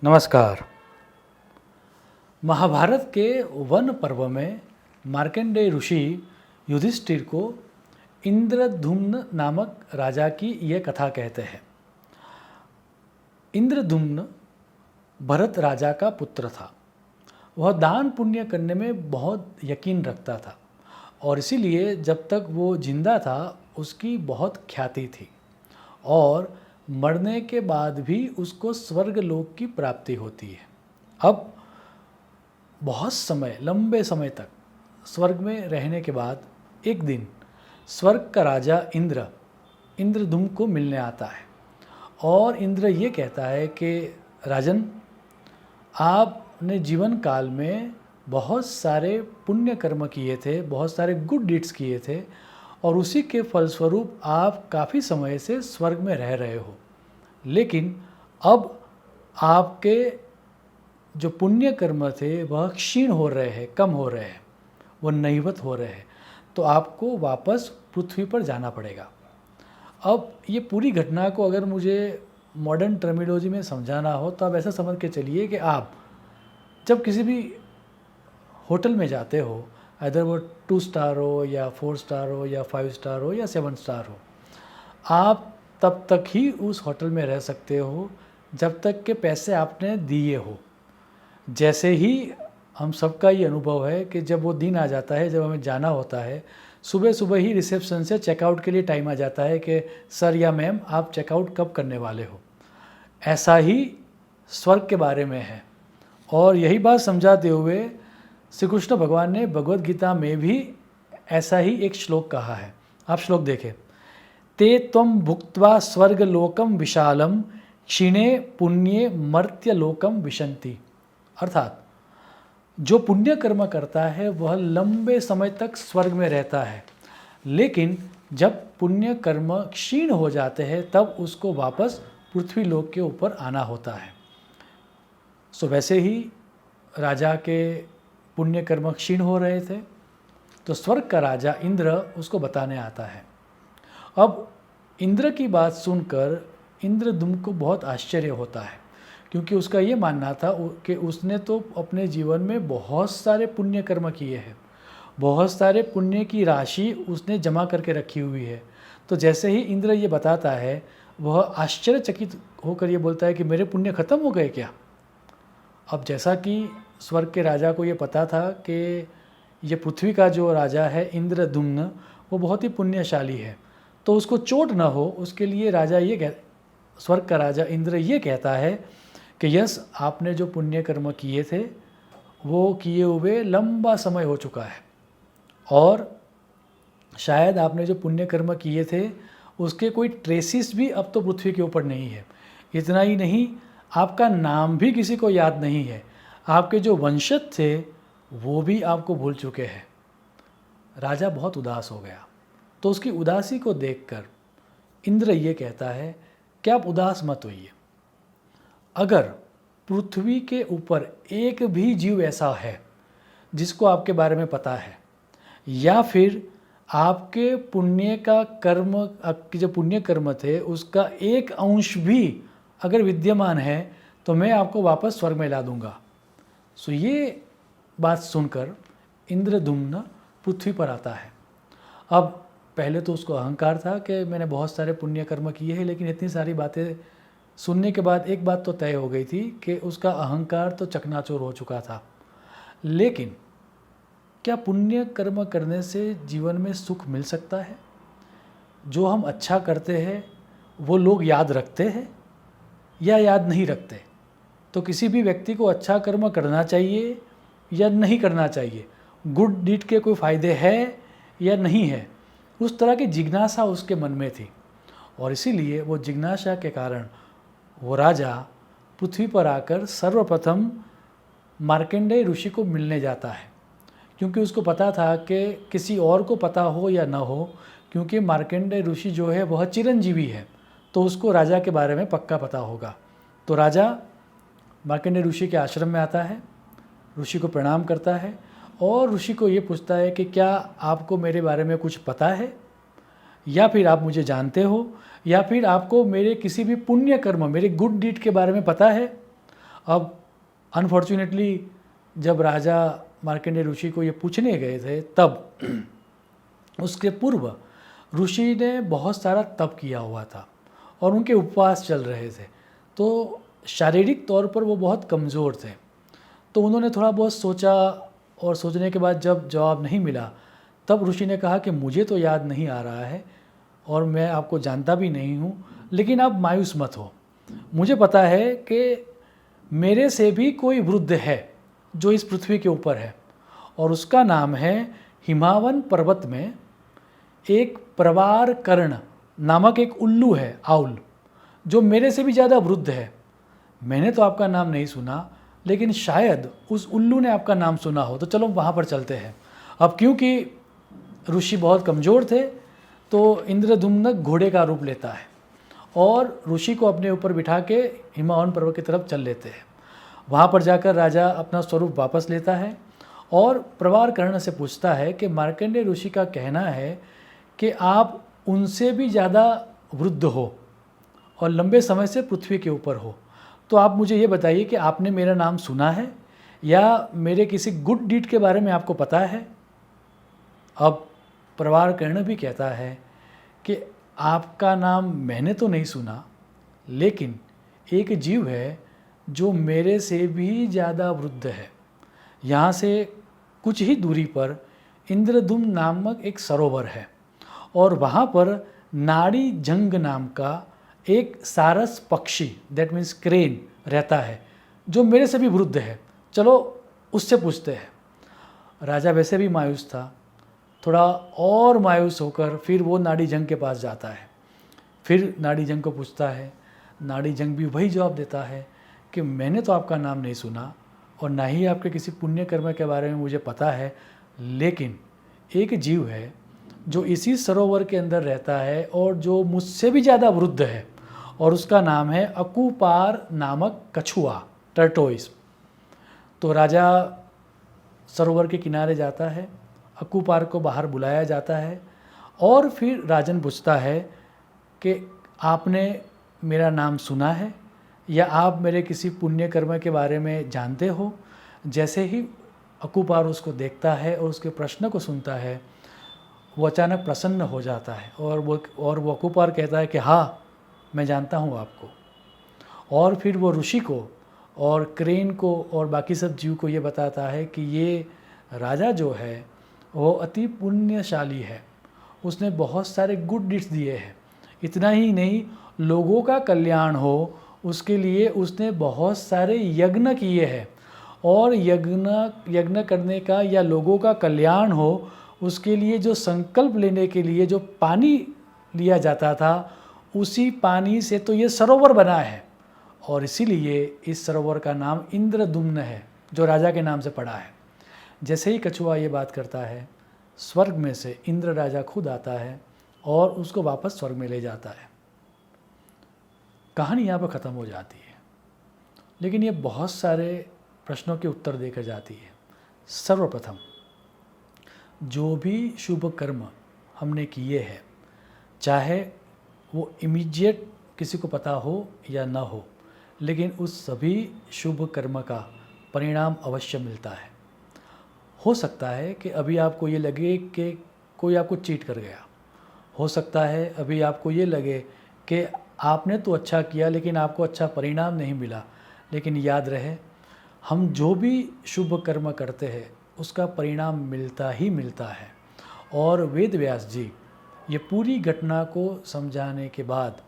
नमस्कार। महाभारत के वन पर्व में मार्कंडेय ऋषि युधिष्ठिर को इंद्रद्युम्न नामक राजा की यह कथा कहते हैं। इंद्रद्युम्न भरत राजा का पुत्र था। वह दान पुण्य करने में बहुत यकीन रखता था और इसीलिए जब तक वो जिंदा था उसकी बहुत ख्याति थी और मरने के बाद भी उसको स्वर्ग लोक की प्राप्ति होती है। अब बहुत समय, लंबे समय तक स्वर्ग में रहने के बाद एक दिन स्वर्ग का राजा इंद्रद्युम्न को मिलने आता है और इंद्र ये कहता है कि राजन, आपने जीवन काल में बहुत सारे पुण्य कर्म किए थे, बहुत सारे गुड डीड्स किए थे और उसी के फलस्वरूप आप काफ़ी समय से स्वर्ग में रह रहे हो, लेकिन अब आपके जो पुण्य कर्म थे वह क्षीण हो रहे हैं, कम हो रहे हैं, वह नहीवत हो रहे हैं, तो आपको वापस पृथ्वी पर जाना पड़ेगा। अब ये पूरी घटना को अगर मुझे मॉडर्न टर्मिनोलॉजी में समझाना हो तो आप ऐसा समझ के चलिए कि आप जब किसी भी होटल में जाते हो, अदर वो 2 स्टार हो या 4 स्टार हो या 5 स्टार हो या 7 स्टार हो, आप तब तक ही उस होटल में रह सकते हो जब तक के पैसे आपने दिए हो। जैसे ही हम सबका ये अनुभव है कि जब वो दिन आ जाता है, जब हमें जाना होता है, सुबह सुबह ही रिसेप्शन से चेकआउट के लिए टाइम आ जाता है कि सर या मैम आप चेकआउट कब करने वाले हो। ऐसा ही स्वर्ग के बारे में है और यही बात समझाते हुए श्री कृष्ण भगवान ने भगवद गीता में भी ऐसा ही एक श्लोक कहा है। आप श्लोक देखें। ते त्वं भुक्त्वा स्वर्गलोकम विशालम क्षीणे पुण्ये मर्त्यलोकम विशन्ति। अर्थात जो पुण्य कर्म करता है वह लंबे समय तक स्वर्ग में रहता है, लेकिन जब पुण्य कर्म क्षीण हो जाते हैं तब उसको वापस पृथ्वी लोक के ऊपर आना होता है। सो वैसे ही राजा के पुण्य कर्म क्षीण हो रहे थे तो स्वर्ग का राजा इंद्र उसको बताने आता है। अब इंद्र की बात सुनकर इंद्रद्युम्न को बहुत आश्चर्य होता है, क्योंकि उसका ये मानना था कि उसने तो अपने जीवन में बहुत सारे पुण्य कर्म किए हैं, बहुत सारे पुण्य की राशि उसने जमा करके रखी हुई है। तो जैसे ही इंद्र ये बताता है वह आश्चर्यचकित होकर ये बोलता है कि मेरे पुण्य खत्म हो गए क्या। अब जैसा कि स्वर्ग के राजा को ये पता था कि ये पृथ्वी का जो राजा है इंद्रद्युम्न वो बहुत ही पुण्यशाली है, तो उसको चोट न हो उसके लिए स्वर्ग का राजा इंद्र ये कहता है कि यस, आपने जो पुण्य कर्म किए थे वो किए हुए लंबा समय हो चुका है और शायद आपने जो पुण्य कर्म किए थे उसके कोई ट्रेसिस भी अब तो पृथ्वी के ऊपर नहीं है। इतना ही नहीं, आपका नाम भी किसी को याद नहीं है, आपके जो वंशज थे वो भी आपको भूल चुके हैं। राजा बहुत उदास हो गया, तो उसकी उदासी को देखकर इंद्र ये कहता है कि आप उदास मत होइए। अगर पृथ्वी के ऊपर एक भी जीव ऐसा है जिसको आपके बारे में पता है, या फिर आपके पुण्य का कर्म, आपके जो पुण्य कर्म थे उसका एक अंश भी अगर विद्यमान है तो मैं आपको वापस स्वर्ग में ला दूंगा। सो ये बात सुनकर इंद्रद्युम्न पृथ्वी पर आता है। अब पहले तो उसको अहंकार था कि मैंने बहुत सारे पुण्य कर्म किए हैं, लेकिन इतनी सारी बातें सुनने के बाद एक बात तो तय हो गई थी कि उसका अहंकार तो चकनाचूर हो चुका था। लेकिन क्या पुण्य कर्म करने से जीवन में सुख मिल सकता है? जो हम अच्छा करते हैं वो लोग याद रखते हैं या याद नहीं रखते? तो किसी भी व्यक्ति को अच्छा कर्म करना चाहिए या नहीं करना चाहिए? गुड डीड के कोई फ़ायदे हैं या नहीं है? उस तरह की जिज्ञासा उसके मन में थी और इसीलिए वो जिज्ञासा के कारण वो राजा पृथ्वी पर आकर सर्वप्रथम मार्कंडेय ऋषि को मिलने जाता है, क्योंकि उसको पता था कि किसी और को पता हो या ना हो, क्योंकि मार्कंडेय ऋषि जो है वह चिरंजीवी है तो उसको राजा के बारे में पक्का पता होगा। तो राजा मार्कंडेय ऋषि के आश्रम में आता है, ऋषि को प्रणाम करता है और ऋषि को ये पूछता है कि क्या आपको मेरे बारे में कुछ पता है, या फिर आप मुझे जानते हो, या फिर आपको मेरे किसी भी पुण्य कर्म, मेरे गुड डीड के बारे में पता है। अब अनफॉर्चुनेटली जब राजा मार्कंडेय ऋषि को ये पूछने गए थे तब उसके पूर्व ऋषि ने बहुत सारा तप किया हुआ था और उनके उपवास चल रहे थे, तो शारीरिक तौर पर वो बहुत कमज़ोर थे। तो उन्होंने थोड़ा बहुत सोचा और सोचने के बाद जब जवाब नहीं मिला तब ऋषि ने कहा कि मुझे तो याद नहीं आ रहा है और मैं आपको जानता भी नहीं हूँ, लेकिन आप मायूस मत हो। मुझे पता है कि मेरे से भी कोई वृद्ध है जो इस पृथ्वी के ऊपर है और उसका नाम है हिमावन पर्वत में एक प्रवार कर्ण नामक एक उल्लू है, आउल, जो मेरे से भी ज़्यादा वृद्ध है। मैंने तो आपका नाम नहीं सुना, लेकिन शायद उस उल्लू ने आपका नाम सुना हो, तो चलो वहाँ पर चलते हैं। अब क्योंकि ऋषि बहुत कमज़ोर थे तो इंद्रद्युम्न घोड़े का रूप लेता है और ऋषि को अपने ऊपर बिठा के हिमावन पर्वत की तरफ चल लेते हैं। वहाँ पर जाकर राजा अपना स्वरूप वापस लेता है और प्रवार कर्ण से पूछता है कि मार्कंडेय ऋषि का कहना है कि आप उनसे भी ज़्यादा वृद्ध हो और लंबे समय से पृथ्वी के ऊपर हो, तो आप मुझे ये बताइए कि आपने मेरा नाम सुना है या मेरे किसी गुड डीड के बारे में आपको पता है। अब प्रवार कर्ण भी कहता है कि आपका नाम मैंने तो नहीं सुना, लेकिन एक जीव है जो मेरे से भी ज़्यादा वृद्ध है। यहाँ से कुछ ही दूरी पर इंद्रद्युम्न नामक एक सरोवर है और वहाँ पर नाड़ी जंग नाम का एक सारस पक्षी, दैट मीन्स क्रेन, रहता है जो मेरे से भी वृद्ध है, चलो उससे पूछते हैं। राजा वैसे भी मायूस था, थोड़ा और मायूस होकर फिर वो नाड़ी जंग के पास जाता है। फिर नाड़ी जंग को पूछता है, नाड़ी जंग भी वही जवाब देता है कि मैंने तो आपका नाम नहीं सुना और ना ही आपके किसी पुण्य कर्म के बारे में मुझे पता है, लेकिन एक जीव है जो इसी सरोवर के अंदर रहता है और जो मुझसे भी ज़्यादा वृद्ध है और उसका नाम है अकुपार नामक कछुआ, टर्टोइस। तो राजा सरोवर के किनारे जाता है, अकुपार को बाहर बुलाया जाता है और फिर राजन पूछता है कि आपने मेरा नाम सुना है या आप मेरे किसी पुण्य कर्म के बारे में जानते हो। जैसे ही अकुपार उसको देखता है और उसके प्रश्न को सुनता है, वो अचानक प्रसन्न हो जाता है और वो अकुपार कहता है कि हाँ, मैं जानता हूँ आपको। और फिर वो ऋषि को और क्रेन को और बाकी सब जीव को ये बताता है कि ये राजा जो है वो अति पुण्यशाली है, उसने बहुत सारे गुड डीड्स दिए हैं। इतना ही नहीं, लोगों का कल्याण हो उसके लिए उसने बहुत सारे यज्ञ किए हैं और यज्ञ करने का या लोगों का कल्याण हो उसके लिए जो संकल्प लेने के लिए जो पानी लिया जाता था, उसी पानी से तो ये सरोवर बना है और इसीलिए इस सरोवर का नाम इंद्रद्युम्न है, जो राजा के नाम से पड़ा है। जैसे ही कछुआ ये बात करता है, स्वर्ग में से इंद्र राजा खुद आता है और उसको वापस स्वर्ग में ले जाता है। कहानी यहाँ पर ख़त्म हो जाती है, लेकिन ये बहुत सारे प्रश्नों के उत्तर देकर जाती है। सर्वप्रथम, जो भी शुभ कर्म हमने किए हैं, चाहे वो इमीडिएट किसी को पता हो या ना हो, लेकिन उस सभी शुभ कर्म का परिणाम अवश्य मिलता है। हो सकता है कि अभी आपको ये लगे कि कोई आपको चीट कर गया, हो सकता है अभी आपको ये लगे कि आपने तो अच्छा किया लेकिन आपको अच्छा परिणाम नहीं मिला, लेकिन याद रहे, हम जो भी शुभ कर्म करते हैं उसका परिणाम मिलता ही मिलता है। और वेद व्यास जी ये पूरी घटना को समझाने के बाद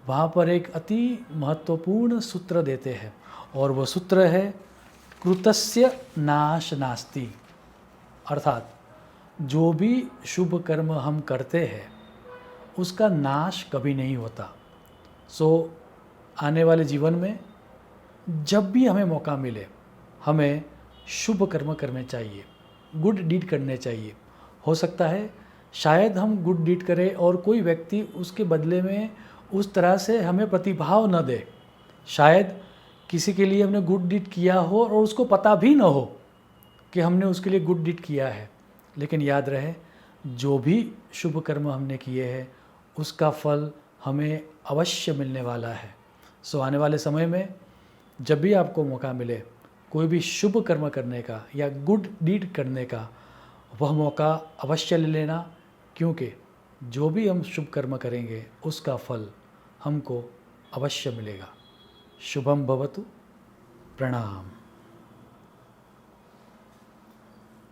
वहाँ पर एक अति महत्वपूर्ण सूत्र देते हैं और वो सूत्र है कृतस्य नाश नास्ति, अर्थात जो भी शुभ कर्म हम करते हैं उसका नाश कभी नहीं होता। सो आने वाले जीवन में जब भी हमें मौका मिले हमें शुभ कर्म करने चाहिए, गुड डीड करने चाहिए। हो सकता है शायद हम गुड डीड करें और कोई व्यक्ति उसके बदले में उस तरह से हमें प्रतिभाव न दे, शायद किसी के लिए हमने गुड डीड किया हो और उसको पता भी न हो कि हमने उसके लिए गुड डीड किया है, लेकिन याद रहे जो भी शुभ कर्म हमने किए हैं उसका फल हमें अवश्य मिलने वाला है। सो आने वाले समय में जब भी आपको मौका मिले कोई भी शुभ कर्म करने का या गुड डीड करने का, वह मौका अवश्य ले लेना, क्योंकि जो भी हम शुभ कर्म करेंगे उसका फल हमको अवश्य मिलेगा। शुभम भवतु। प्रणाम।